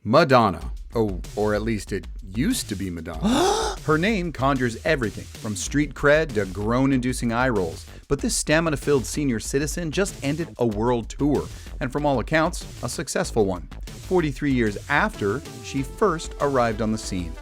Madonna. Oh, or at least it used to be Madonna. Her name conjures everything from street cred to groan-inducing eye rolls. But this stamina-filled senior citizen just ended a world tour, and from all accounts, a successful one, 43 years after she first arrived on the scene.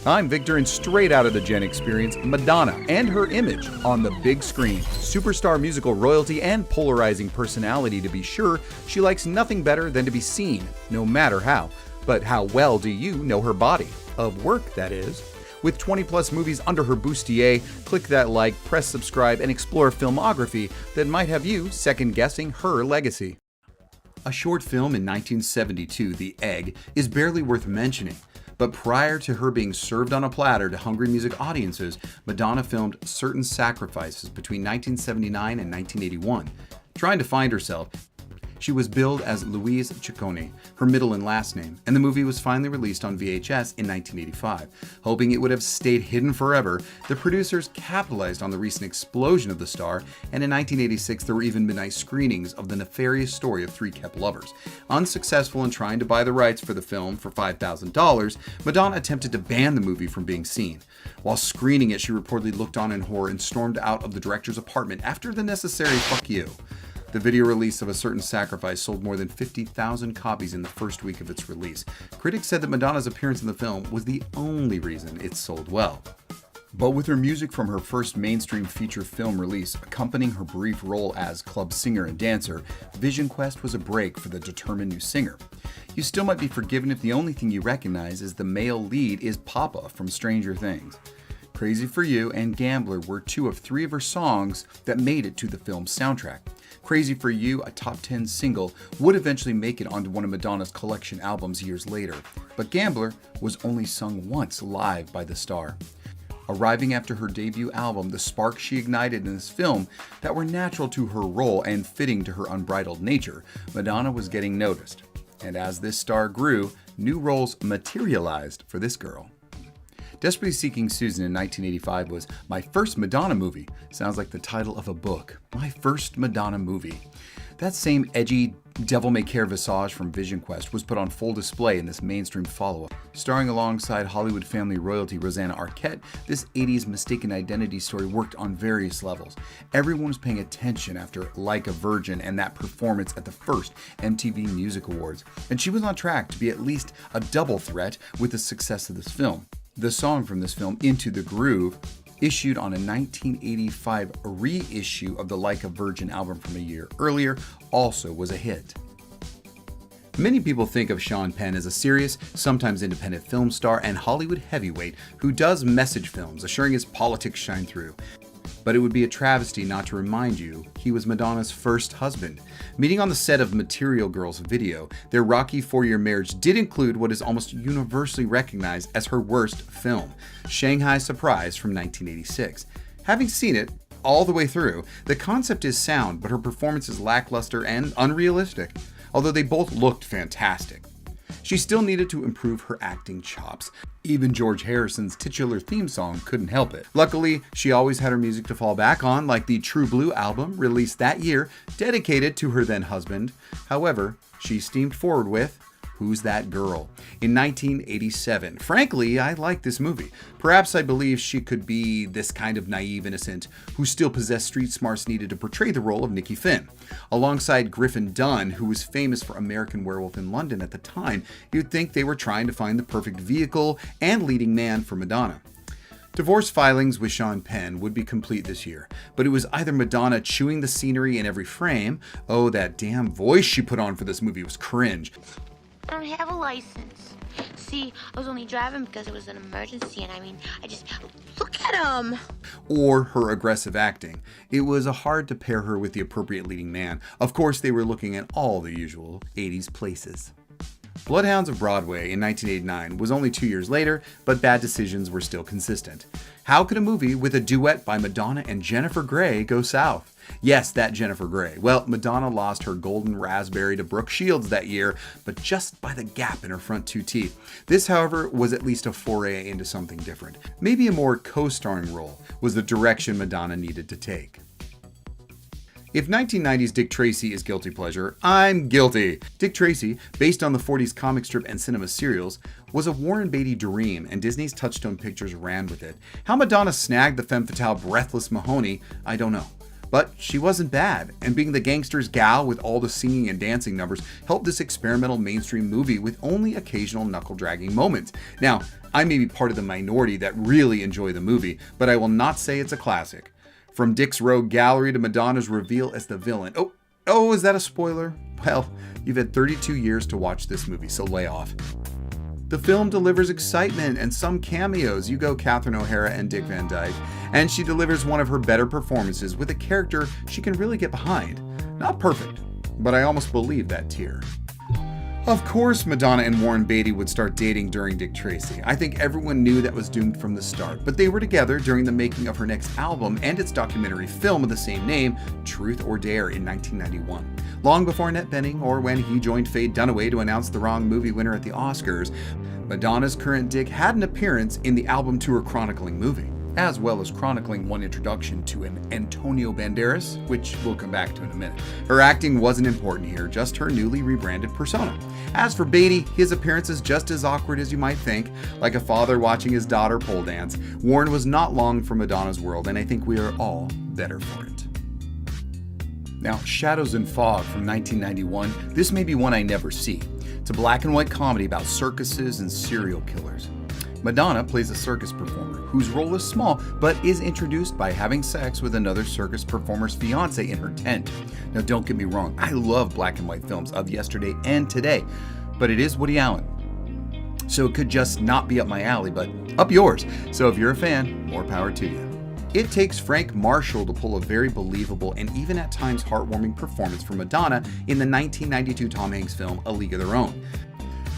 I'm Victor, and straight out of the GEN Xperience, Madonna and her image on the big screen. Superstar musical royalty and polarizing personality to be sure, she likes nothing better than to be seen, no matter how. But how well do you know her body? Of work, that is. With 20 plus movies under her bustier, click that like, press subscribe, and explore a filmography that might have you second guessing her legacy. A short film in 1972, The Egg, is barely worth mentioning. But prior to her being served on a platter to hungry music audiences, Madonna filmed Certain Sacrifices between 1979 and 1981. Trying to find herself, she was billed as Louise Ciccone, her middle and last name, and the movie was finally released on VHS in 1985. Hoping it would have stayed hidden forever, the producers capitalized on the recent explosion of the star, and in 1986 there were even midnight screenings of the nefarious story of three kept lovers. Unsuccessful in trying to buy the rights for the film for $5,000, Madonna attempted to ban the movie from being seen. While screening it, she reportedly looked on in horror and stormed out of the director's apartment after the necessary "fuck you." The video release of A Certain Sacrifice sold more than 50,000 copies in the first week of its release. Critics said that Madonna's appearance in the film was the only reason it sold well. But with her music from her first mainstream feature film release accompanying her brief role as club singer and dancer, Vision Quest was a break for the determined new singer. You still might be forgiven if the only thing you recognize is the male lead is Papa from Stranger Things. Crazy for You and Gambler were two of three of her songs that made it to the film's soundtrack. Crazy for You, a top 10 single, would eventually make it onto one of Madonna's collection albums years later, but Gambler was only sung once live by the star. Arriving after her debut album, the sparks she ignited in this film that were natural to her role and fitting to her unbridled nature, Madonna was getting noticed. And as this star grew, new roles materialized for this girl. Desperately Seeking Susan in 1985 was my first Madonna movie. Sounds like the title of a book. My first Madonna movie. That same edgy, devil-may-care visage from Vision Quest was put on full display in this mainstream follow-up. Starring alongside Hollywood family royalty Rosanna Arquette, this 80s mistaken identity story worked on various levels. Everyone was paying attention after Like a Virgin and that performance at the first MTV Music Awards, and she was on track to be at least a double threat with the success of this film. The song from this film, Into the Groove, issued on a 1985 reissue of the Like a Virgin album from a year earlier, also was a hit. Many people think of Sean Penn as a serious, sometimes independent film star and Hollywood heavyweight who does message films, assuring his politics shine through. But it would be a travesty not to remind you he was Madonna's first husband. Meeting on the set of Material Girl's video, their rocky 4-year marriage did include what is almost universally recognized as her worst film, Shanghai Surprise from 1986. Having seen it all the way through, the concept is sound, but her performance is lackluster and unrealistic, although they both looked fantastic. She still needed to improve her acting chops. Even George Harrison's titular theme song couldn't help it. Luckily, she always had her music to fall back on, like the True Blue album released that year, dedicated to her then husband. However, she steamed forward with Who's That Girl? In 1987. Frankly, I like this movie. Perhaps I believe she could be this kind of naive innocent who still possessed street smarts needed to portray the role of Nikki Finn. Alongside Griffin Dunne, who was famous for American Werewolf in London at the time, you'd think they were trying to find the perfect vehicle and leading man for Madonna. Divorce filings with Sean Penn would be complete this year, but it was either Madonna chewing the scenery in every frame. Oh, that damn voice she put on for this movie was cringe. I don't have a license. See, I was only driving because it was an emergency, and I just look at him. Or her aggressive acting. It was hard to pair her with the appropriate leading man. Of course, they were looking at all the usual 80s places. Bloodhounds of Broadway in 1989 was only 2 years later, but bad decisions were still consistent. How could a movie with a duet by Madonna and Jennifer Grey go south? Yes, that Jennifer Grey. Well, Madonna lost her golden raspberry to Brooke Shields that year, but just by the gap in her front two teeth. This, however, was at least a foray into something different. Maybe a more co-starring role was the direction Madonna needed to take. If 1990s Dick Tracy is guilty pleasure, I'm guilty. Dick Tracy, based on the 40s comic strip and cinema serials, was a Warren Beatty dream, and Disney's Touchstone Pictures ran with it. How Madonna snagged the femme fatale Breathless Mahoney, I don't know. But she wasn't bad, and being the gangster's gal with all the singing and dancing numbers helped this experimental mainstream movie with only occasional knuckle-dragging moments. Now, I may be part of the minority that really enjoy the movie, but I will not say it's a classic. From Dick's rogue gallery to Madonna's reveal as the villain. Oh, is that a spoiler? Well, you've had 32 years to watch this movie, so lay off. The film delivers excitement and some cameos. You go Catherine O'Hara and Dick Van Dyke. And she delivers one of her better performances with a character she can really get behind. Not perfect, but I almost believe that tear. Of course, Madonna and Warren Beatty would start dating during Dick Tracy. I think everyone knew that was doomed from the start, but they were together during the making of her next album and its documentary film of the same name, Truth or Dare, in 1991. Long before Annette Bening or when he joined Faye Dunaway to announce the wrong movie winner at the Oscars, Madonna's current Dick had an appearance in the album tour chronicling movie, as well as chronicling one introduction to an Antonio Banderas, which we'll come back to in a minute. Her acting wasn't important here, just her newly rebranded persona. As for Beatty, his appearance is just as awkward as you might think, like a father watching his daughter pole dance. Warren was not long for Madonna's world, and I think we are all better for it. Now, Shadows and Fog from 1991, this may be one I never see. It's a black and white comedy about circuses and serial killers. Madonna plays a circus performer whose role is small, but is introduced by having sex with another circus performer's fiance in her tent. Now, don't get me wrong, I love black and white films of yesterday and today, but it is Woody Allen. So it could just not be up my alley, but up yours. So if you're a fan, more power to you. It takes Frank Marshall to pull a very believable and even at times heartwarming performance from Madonna in the 1992 Tom Hanks film A League of Their Own.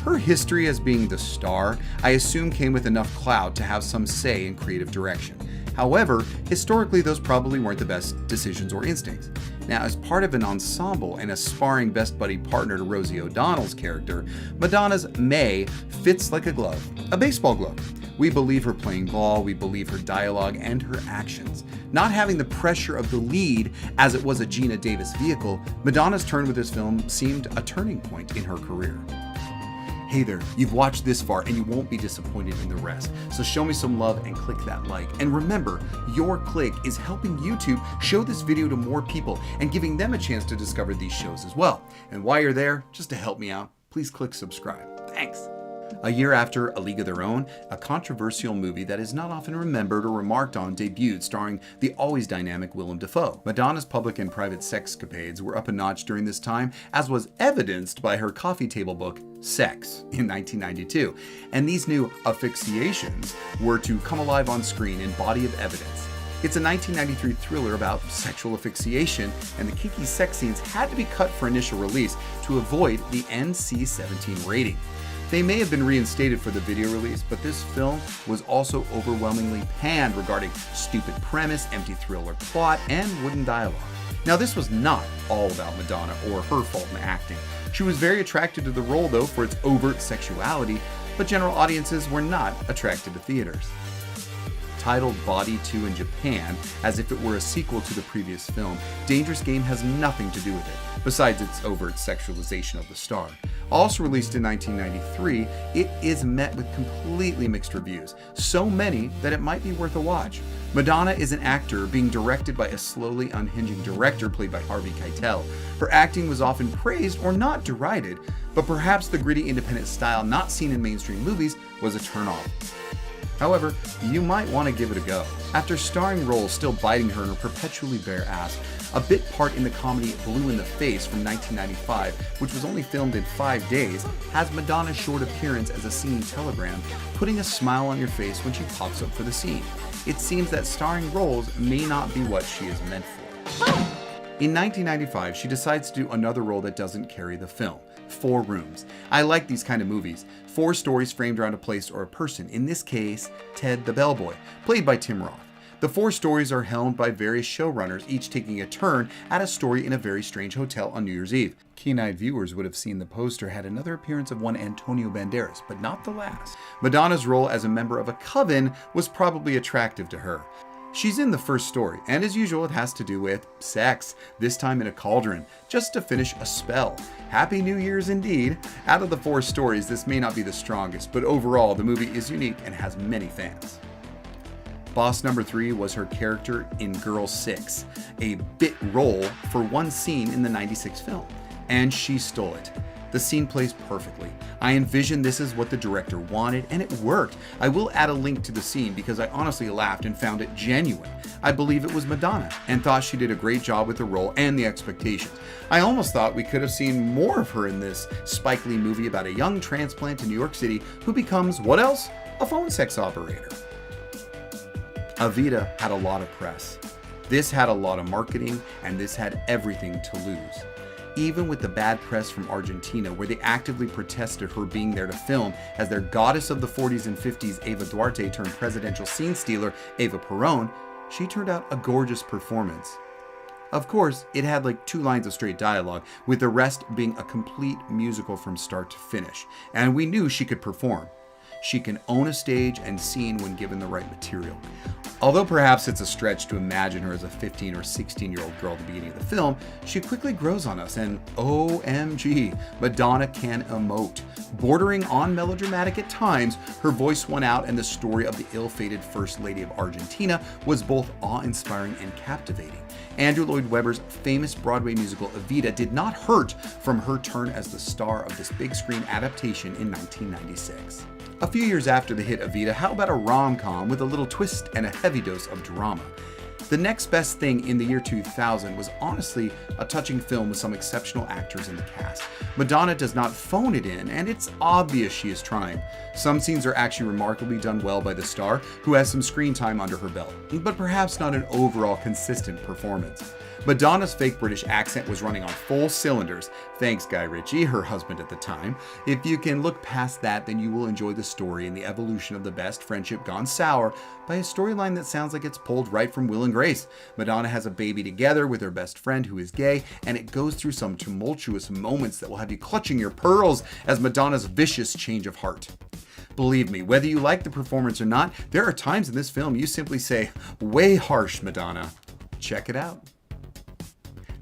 Her history as being the star, I assume, came with enough clout to have some say in creative direction. However, historically those probably weren't the best decisions or instincts. Now, as part of an ensemble and a sparring best buddy partner to Rosie O'Donnell's character, Madonna's May fits like a glove, a baseball glove. We believe her playing ball, we believe her dialogue and her actions. Not having the pressure of the lead as it was a Gina Davis vehicle, Madonna's turn with this film seemed a turning point in her career. Hey there, you've watched this far and you won't be disappointed in the rest. So show me some love and click that like. And remember, your click is helping YouTube show this video to more people and giving them a chance to discover these shows as well. And while you're there, just to help me out, please click subscribe. Thanks. A year after A League of Their Own, a controversial movie that is not often remembered or remarked on debuted, starring the always dynamic Willem Dafoe. Madonna's public and private sexcapades were up a notch during this time, as was evidenced by her coffee table book, Sex, in 1992. And these new asphyxiations were to come alive on screen in Body of Evidence. It's a 1993 thriller about sexual asphyxiation, and the kinky sex scenes had to be cut for initial release to avoid the NC-17 rating. They may have been reinstated for the video release, but this film was also overwhelmingly panned regarding stupid premise, empty thriller plot, and wooden dialogue. Now, this was not all about Madonna or her fault in acting. She was very attracted to the role, though, for its overt sexuality, but general audiences were not attracted to theaters. Titled Body 2 in Japan, as if it were a sequel to the previous film, Dangerous Game has nothing to do with it, besides its overt sexualization of the star. Also released in 1993, it is met with completely mixed reviews, so many that it might be worth a watch. Madonna is an actor being directed by a slowly unhinging director played by Harvey Keitel. Her acting was often praised or not derided, but perhaps the gritty independent style not seen in mainstream movies was a turnoff. However, you might want to give it a go. After starring roles still biting her in her perpetually bare ass, a bit part in the comedy Blue in the Face from 1995, which was only filmed in 5 days, has Madonna's short appearance as a singing telegram, putting a smile on your face when she pops up for the scene. It seems that starring roles may not be what she is meant for. In 1995, she decides to do another role that doesn't carry the film. 4 Rooms. I like these kind of movies. 4 stories framed around a place or a person. In this case, Ted the Bellboy, played by Tim Roth. The 4 stories are helmed by various showrunners, each taking a turn at a story in a very strange hotel on New Year's Eve. Keen-eyed viewers would have seen the poster had another appearance of one Antonio Banderas, but not the last. Madonna's role as a member of a coven was probably attractive to her. She's in the first story, and as usual, it has to do with sex, this time in a cauldron, just to finish a spell. Happy New Year's indeed. Out of the 4 stories, this may not be the strongest, but overall, the movie is unique and has many fans. Boss number 3 was her character in Girl 6, a bit role for one scene in the '96 film, and she stole it. The scene plays perfectly. I envisioned this is what the director wanted, and it worked. I will add a link to the scene because I honestly laughed and found it genuine. I believe it was Madonna, and thought she did a great job with the role and the expectations. I almost thought we could have seen more of her in this Spike Lee movie about a young transplant to New York City who becomes, what else? A phone sex operator. Evita had a lot of press. This had a lot of marketing, and this had everything to lose. Even with the bad press from Argentina, where they actively protested her being there to film as their goddess of the 40s and 50s, Eva Duarte, turned presidential scene stealer, Eva Perón, she turned out a gorgeous performance. Of course, it had like 2 lines of straight dialogue, with the rest being a complete musical from start to finish, and we knew she could perform. She can own a stage and scene when given the right material. Although perhaps it's a stretch to imagine her as a 15 or 16-year-old girl at the beginning of the film, she quickly grows on us, and OMG, Madonna can emote. Bordering on melodramatic at times, her voice won out, and the story of the ill-fated First Lady of Argentina was both awe-inspiring and captivating. Andrew Lloyd Webber's famous Broadway musical Evita did not hurt from her turn as the star of this big screen adaptation in 1996. A few years after the hit Evita, how about a rom-com with a little twist and a heavy dose of drama? The next best thing in the year 2000 was honestly a touching film with some exceptional actors in the cast. Madonna does not phone it in, and it's obvious she is trying. Some scenes are actually remarkably done well by the star, who has some screen time under her belt, but perhaps not an overall consistent performance. Madonna's fake British accent was running on full cylinders, thanks Guy Ritchie, her husband at the time. If you can look past that, then you will enjoy the story and the evolution of the best friendship gone sour by a storyline that sounds like it's pulled right from Will and Grace. Madonna has a baby together with her best friend who is gay, and it goes through some tumultuous moments that will have you clutching your pearls as Madonna's vicious change of heart. Believe me, whether you like the performance or not, there are times in this film you simply say, "Way harsh, Madonna." Check it out.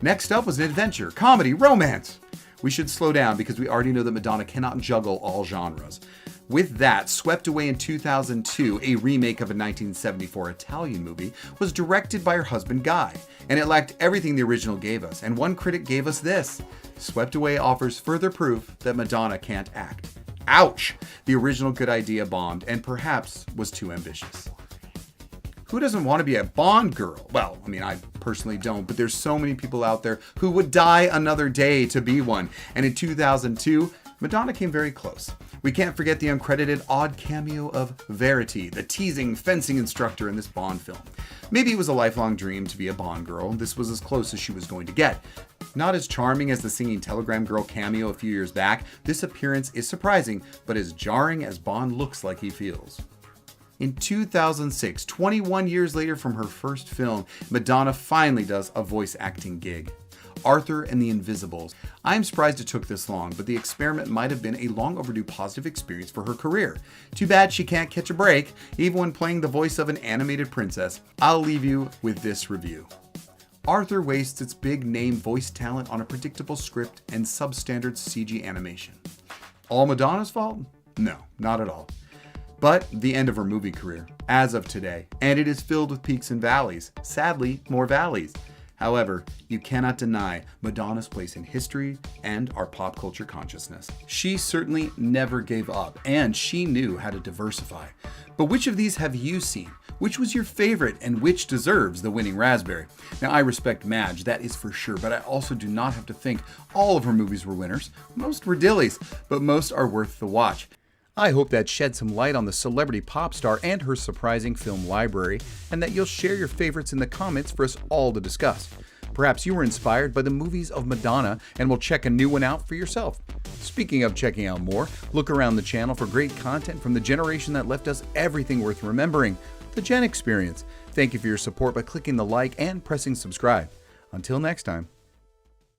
Next up was an adventure, comedy, romance. We should slow down because we already know that Madonna cannot juggle all genres. With that, Swept Away in 2002, a remake of a 1974 Italian movie, was directed by her husband Guy, and it lacked everything the original gave us, and one critic gave us this: Swept Away offers further proof that Madonna can't act. Ouch! The original good idea bombed, and perhaps was too ambitious. Who doesn't want to be a Bond girl? Well, I mean, I personally don't, but there's so many people out there who would die another day to be one. And in 2002, Madonna came very close. We can't forget the uncredited odd cameo of Verity, the teasing fencing instructor in this Bond film. Maybe it was a lifelong dream to be a Bond girl. This was as close as she was going to get. Not as charming as the singing Telegram Girl cameo a few years back, this appearance is surprising, but as jarring as Bond looks like he feels. In 2006, 21 years later from her first film, Madonna finally does a voice acting gig. Arthur and the Invisibles. I'm surprised it took this long, but the experiment might have been a long overdue positive experience for her career. Too bad she can't catch a break, even when playing the voice of an animated princess. I'll leave you with this review. Arthur wastes its big name voice talent on a predictable script and substandard CG animation. All Madonna's fault? No, not at all. But the end of her movie career, as of today, and it is filled with peaks and valleys. Sadly, more valleys. However, you cannot deny Madonna's place in history and our pop culture consciousness. She certainly never gave up, and she knew how to diversify. But which of these have you seen? Which was your favorite, and which deserves the winning raspberry? Now, I respect Madge, that is for sure, but I also do not have to think all of her movies were winners. Most were dillies, but most are worth the watch. I hope that shed some light on the celebrity pop star and her surprising film library, and that you'll share your favorites in the comments for us all to discuss. Perhaps you were inspired by the movies of Madonna and will check a new one out for yourself. Speaking of checking out more, look around the channel for great content from the generation that left us everything worth remembering, the GEN Xperience. Thank you for your support by clicking the like and pressing subscribe. Until next time.